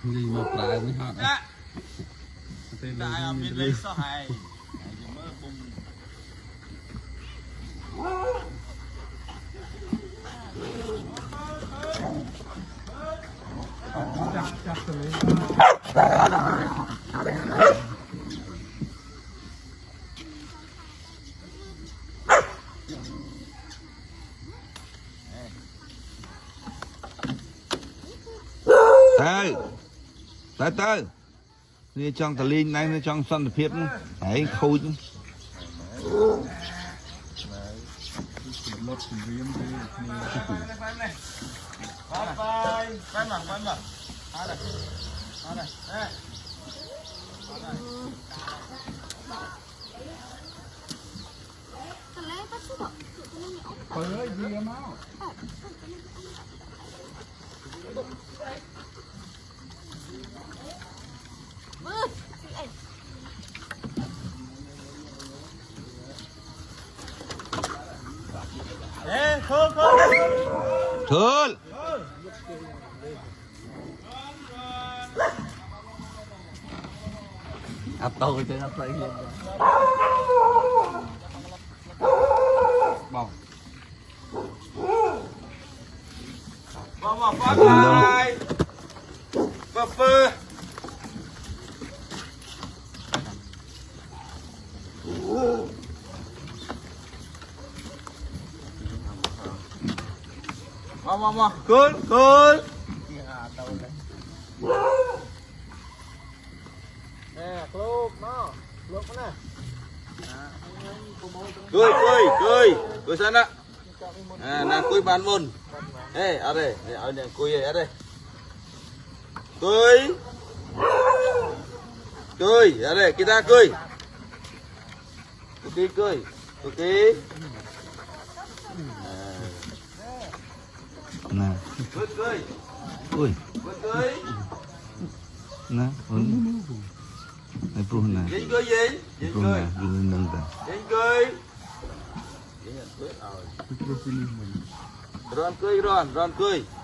gì mà phải mới họ đại ở bên đây sao hay mơ bùng chắc rồi tớiนี่ช่องตะลิงnàyนี่ช่องสันติเพียรไอ้คุย ลดเรียมเลยนี่ ไปมาเอาเลยเปิดเยี่ยมเอาThưa áp tôi chứ áp lấy bỏng mà cười nè lúc nó lúc nè cười xem đó nàng cười bàn môn ê ở đây ở đây cười ở đây cười ở đây kita cười ok nè cười ui cười nè này pru nè dính cười gì pru nè gừng nâng ta dính cười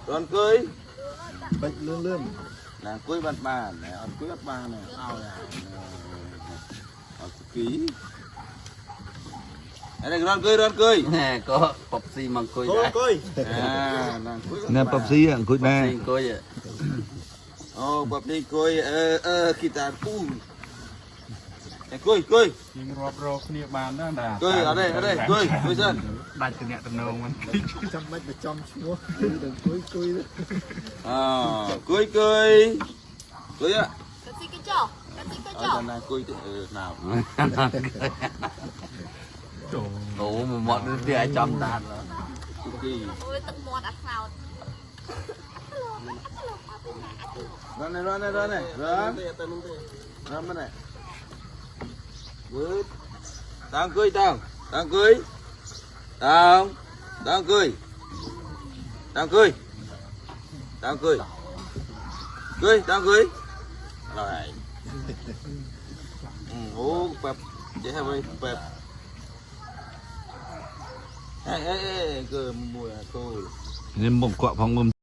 ron cười bạch lươn nàng cười bát bà này ăn cười bát bà này ao này ký đây ron cười nè có bọc xi măng cười nàng cười nè bắp xí à cười nè cười vậy bắp đi cười kita pu cười ยิงรอบគ្នាបានណា cười ở đây cười dân ដាច់តំណតំណងมันចាំមិនទៅចំឈ្មោះទៅគួយcười á ở này cười nào ủa mà một đứa kia ai chăm tàn rồi ôi tận mọt ăn nào Ron này Good. Tao cười rồi pep chế hay vậy pep ê cười mùi à cô nên một quạ phòng